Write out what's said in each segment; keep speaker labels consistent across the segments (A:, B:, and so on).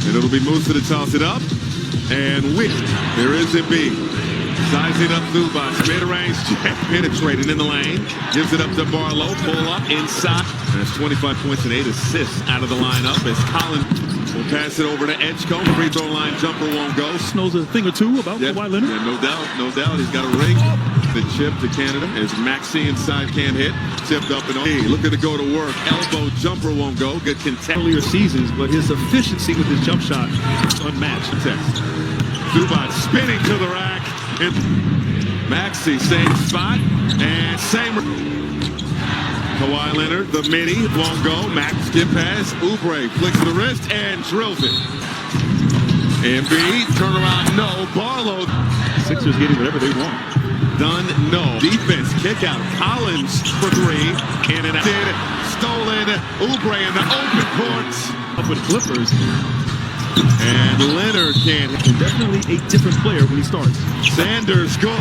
A: And it'll be Musa to toss it up. And there is Embiid. Sizing up Zubac. Mid-range check. Penetrated in the lane. Gives it up to Barlow. Pull up inside. That's 25 points and 8 assists out of the lineup as Collins will pass it over to Edgecombe. Free throw line jumper won't go.
B: Knows a thing or two about Kawhi Leonard.
A: Yeah, no doubt, no doubt. He's got a ring. The chip to Canada as Maxey inside can't hit. Tipped up and hey, look at it go to work. Elbow jumper won't go. Good contact.
B: Earlier seasons, but his efficiency with his jump shot is unmatched.
A: Zubac spinning to the rack. And Maxey, same spot. And same. Kawhi Leonard, the midi, won't go. Max skip pass. Oubre flicks the wrist and drills it. Embiid, turn around, no. Barlow.
B: Sixers getting whatever they want.
A: Done, no. Defense, kick out. Collins for three. In and out. Stolen. Oubre in the open courts.
B: Up with Clippers.
A: And Leonard can't.
B: Definitely a different player when he starts.
A: Sanders goal.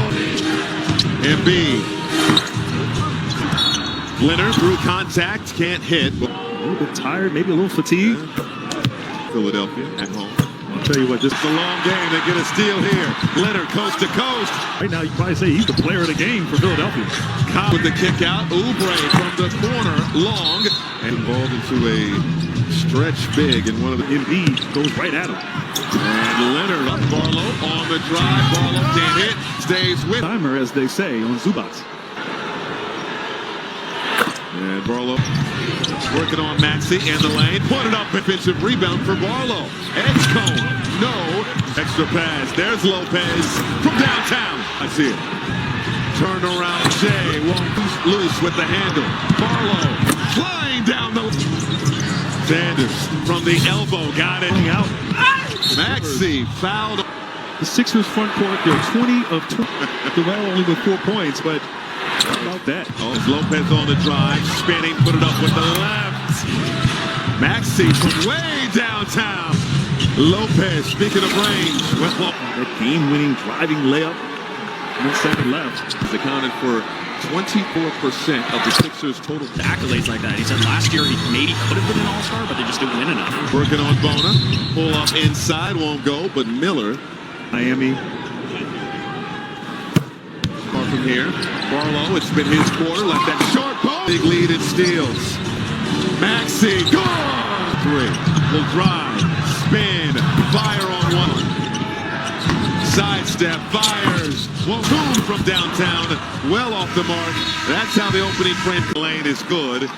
A: Embiid. Leonard through contact, can't hit.
B: A little bit tired, maybe a little fatigued.
A: Philadelphia at home.
B: I'll tell you what,
A: This is a long game. They get a steal here. Leonard coast to coast.
B: Right now, you probably say he's the player of the game for Philadelphia.
A: With the kick out. Oubre from the corner, long. And involved into a stretch big in one of the...
B: Embiid goes right at him.
A: And Leonard up Barlow on the drive. Barlow can't hit. Stays with...
B: Timer, as they say, on Zubac.
A: And Barlow working on Maxey in the lane. Put it up. Defensive rebound for Barlow. Edgecombe. No. Extra pass. There's Lopez from downtown. I see it. Turn around. Jay won't loose with the handle. Barlow flying down the... Sanders from the elbow. Got it.
B: Out.
A: Maxey fouled.
B: The Sixers front court, they're 20 of 20. Durant only with 4 points, but how about that?
A: Oh, Lopez on the drive, spinning, put it up with the left. Maxey from way downtown. Lopez, speaking of range. Well,
B: that game-winning driving layup. 1 second left.
A: He's accounted for 24% of the Sixers' total
C: accolades like that. He said last year he maybe could have been an all-star, but they just didn't win enough.
A: Working on Bona. Pull up inside, won't go, but Miller.
B: Miami.
A: Far from here. Barlow, it's been his quarter. Left that short ball. Big lead in steals. Maxey, gone! Three. Will drive, spin, fire on one. Sidestep, fires. Well, boom from downtown. Well off the mark. That's how the opening frame lane is good.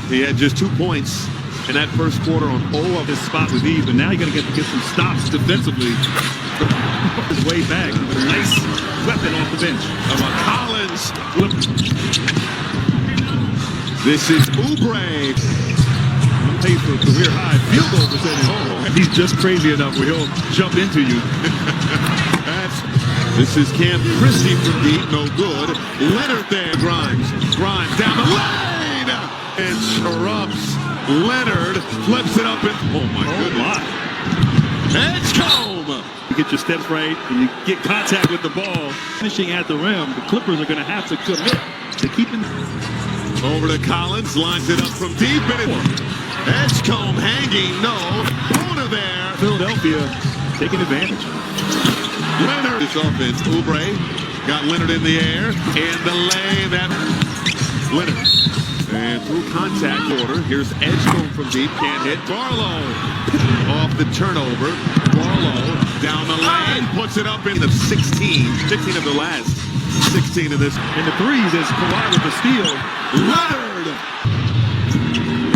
A: He had just 2 points in that first quarter on all of
B: His spot with Eve, but now you got to get some stops defensively. His way back. Nice weapon off the bench.
A: Collins. This is Oubre.
B: Paid for a career high field goal percentage. Oh, he's just crazy enough where he'll jump into you.
A: This is Cam Christie from deep, no good. Leonard there, Grimes down the lane, and Shrubs. Leonard flips it up and oh my goodness. Edgecombe.
B: You get your steps right, and you get contact with the ball. Finishing at the rim, the Clippers are going to have to commit to keeping.
A: Over to Collins, lines it up from deep, and Edgecombe hanging, no. Bona there.
B: Philadelphia taking advantage.
A: Leonard. This offense, Oubre got Leonard in the air, and the lane that Leonard. And through contact order, here's Edgecombe from deep, can't hit. Barlow off the turnover. Barlow down the lane, puts it up in the 16 of the last 16 of this.
B: And the threes is Kawhi with the steal.
A: Leonard.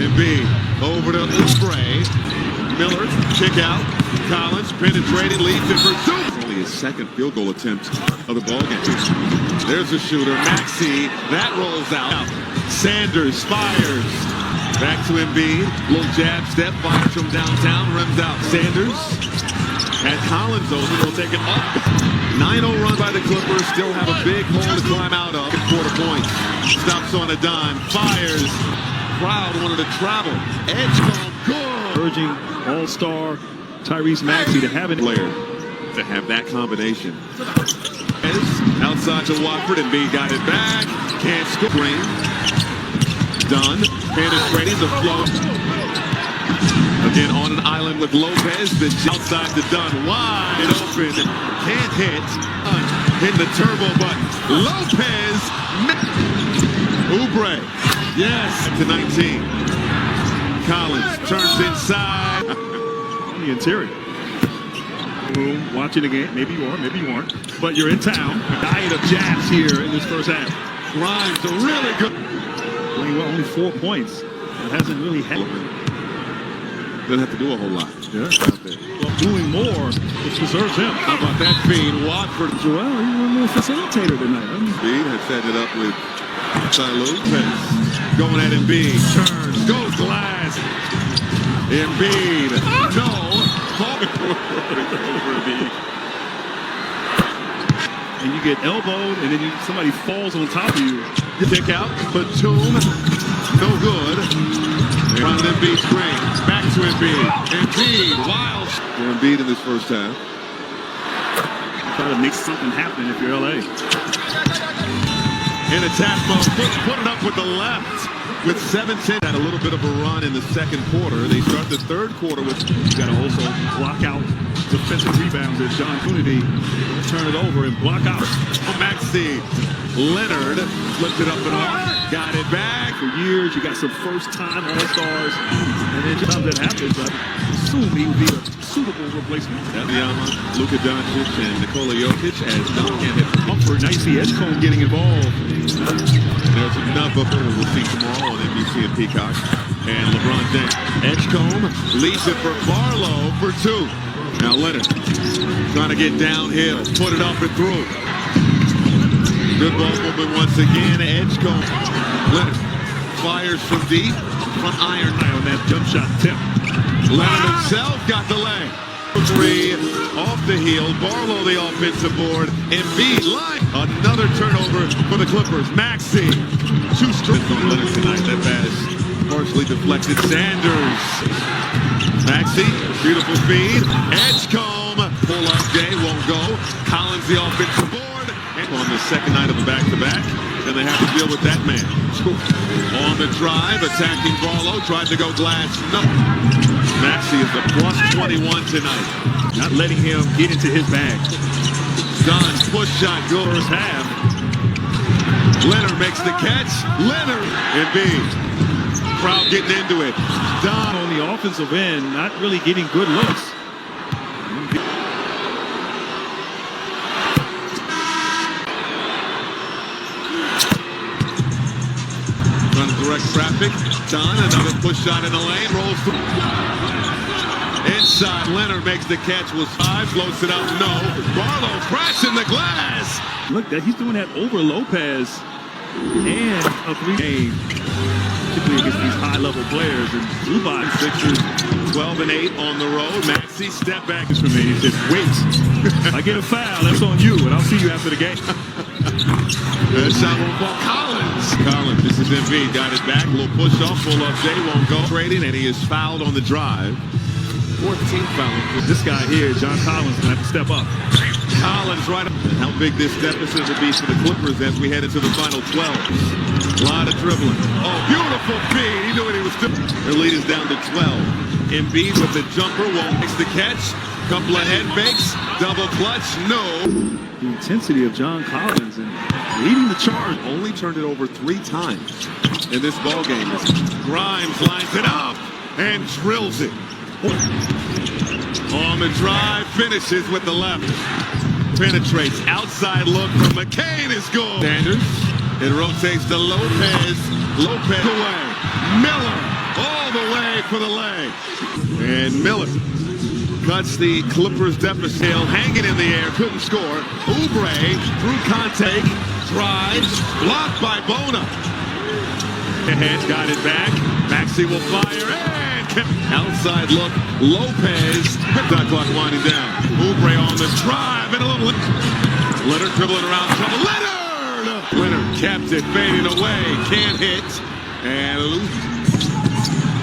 A: Embiid over to Oubre. Miller, kick out. Collins penetrated, leads in pursuit. Only his second field goal attempt of the ballgame. There's a shooter, Maxey. That rolls out. Sanders fires. Back to Embiid. Little jab step, fires from downtown, rims out. Sanders had Collins over. They'll take it up. 9-0 run by the Clippers. Still have a big hole to climb out of. Quarter points. Stops on a dime. Fires. Crowd wanted to travel. Edgecombe, good.
B: Urging all-star Tyrese Maxey to have a
A: player to have that combination. Outside to Watford, and B got it back. Can't score. Done. Penetrating the flow. Again on an island with Lopez. The outside to Dunn. Wide open. Can't hit. Hitting the turbo button. Lopez. Oubre. Yes. To 19. Collins turns inside.
B: On the interior. Room watching the game. Maybe you are, maybe you aren't. But you're in town. A diet of jabs here in this first half.
A: Grimes a really good.
B: Playing well, only 4 points. It hasn't really happened.
A: Doesn't have to do a whole lot.
B: Yeah. Well, doing more, which preserves him.
A: How about that feed? Watford.
B: Joel, he's a little facilitator tonight.
A: Embiid has set it up with Lopez. Going at Embiid. Turns. Goes glass. Embiid. No.
B: And you get elbowed, and then somebody falls on top of you.
A: Kick out. Batum. No good. From the Embiid screen. Back to Embiid. Embiid. Wild. Embiid in this first half.
B: Try to make something happen if you're LA.
A: In attack mode. Put it up with the left. With 7-10. Had a little bit of a run in the second quarter. They start the third quarter with.
B: You got to also block out defensive rebounds as John Kennedy turn it over and block out.
A: Maxey. Leonard flipped it up and off. Got it back.
B: For years, you got some first-time All-Stars. And then sometimes that happens. I assume he would be a suitable replacement.
A: Yama, Luka Doncic, and Nikola Jokic as Duncan hit
B: Comfort. Now you see Edgecombe getting involved.
A: There's enough of it we'll see tomorrow on NBC and Peacock. And LeBron James. Edgecombe leads it for Barlow for 2. Now Leonard trying to get downhill. Put it up and through. Good ball movement once again. Edgecombe. Leonard fires from deep. From iron
B: On that jump shot tip.
A: Leonard himself got the leg. 3 off the heel. Barlow the offensive board. Embiid line. Another turnover for the Clippers. Maxey. 2 straight on Leonard tonight. That pass partially deflected. Sanders. Maxey. Beautiful feed. Edgecombe. Pull up day. Won't go. Collins the offensive board. And on the second night of a back-to-back. And they have to deal with that man. On the drive. Attacking Barlow. Tried to go glass. No. Maxey is a plus 21 tonight.
B: Not letting him get into his bag.
A: Dunn, push shot, good first half. Leonard makes the catch. Leonard, Embiid. Crowd getting into it. Dunn
B: On the offensive end, not really getting good looks.
A: Run direct traffic. Dunn, another push shot in the lane. Rolls through. Inside, Leonard makes the catch. Was 5, floats it out. No. Barlow crashing the glass.
B: Look, he's doing that over Lopez and a 3-game, particularly against these high-level players. And Zubac,
A: Sixers 12 and 8 on the road. Maxey step back
B: for me. He said, "Wait, I get a foul. That's on you, and I'll see you after the game."
A: Shot won't fall. Collins, this is Embiid. Got it back. Little push off. Pull up. Jay won't go. Trading, and he is fouled on the drive. 14th foul.
B: This guy here, John Collins, going to have to step up.
A: Collins right up. And how big this deficit will be for the Clippers as we head into the final 12. A lot of dribbling. Oh, beautiful feed. He knew what he was doing. Their lead is down to 12. Embiid with the jumper. Won't mix the catch. Couple of head fakes. Double clutch. No.
B: The intensity of John Collins and leading the charge.
A: Only turned it over 3 times in this ball game. Grimes lines it up and drills it. On the drive, finishes with the left. Penetrates, outside look from McCain is good. Sanders, it rotates to Lopez. Lopez away. Miller all the way for the leg. And Miller cuts the Clippers deficit. Hanging in the air, couldn't score. Oubre through contact, drives, blocked by Bona. Ahead, got it back. Maxey will fire and outside look. Lopez. Shot clock winding down. Oubre on the drive and a little. Leonard dribbling around trouble. Leonard kept it, fading away. Can't hit. And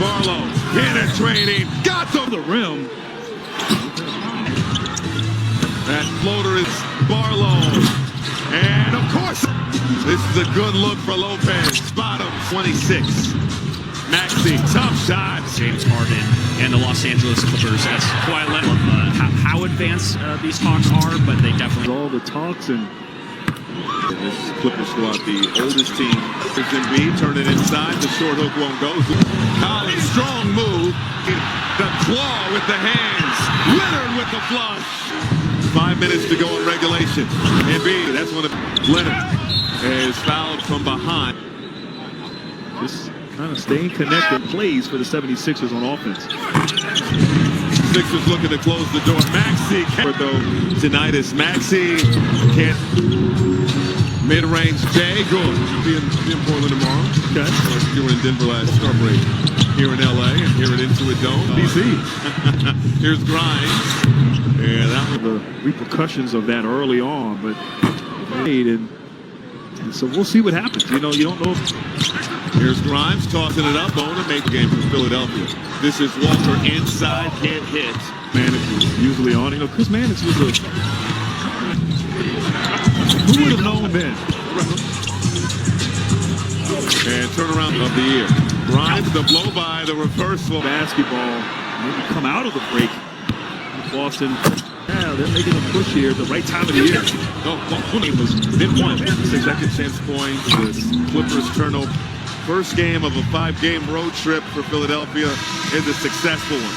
A: Barlow penetrating. Got to the rim. That floater is Barlow. And of course, this is a good look for Lopez. Spot him. 26. Maxey, tough shot.
C: James Harden and the Los Angeles Clippers. That's Kawhi Leonard. How advanced these talks are, but they definitely.
B: All the talks and
A: This Clipper squad, the oldest team. It's Embiid, turn it inside. The short hook won't go. Collins, strong move. The claw with the hands. Leonard with the flush. 5 minutes to go in regulation. Embiid, that's one of Leonard is fouled from behind.
B: just kind of staying connected. Plays for the 76ers on offense.
A: Sixers looking to close the door. Maxey, though, tonight is Maxey. Can't. Mid-range Jay, good. Be in Portland tomorrow.
B: Okay.
A: You were in Denver last summer break. Here in LA and here at Intuit Dome.
B: DC.
A: Here's Grimes. Yeah, that was
B: The repercussions of that early on, but and so we'll see what happens. You know, you don't know.
A: Here's Grimes tossing it up. Bona make the game for Philadelphia. This is Walker inside, can't hit.
B: Mannix is usually on. You know, Chris Mannix was a. Who would have known then?
A: And turnaround of the year. Grimes, the blow by, the reversal.
B: Basketball maybe come out of the break. Boston, yeah, they're making a push here at the right time of the year.
A: No, it was been one. Second chance points. The Clippers turnover. First game of a 5-game road trip for Philadelphia is a successful one.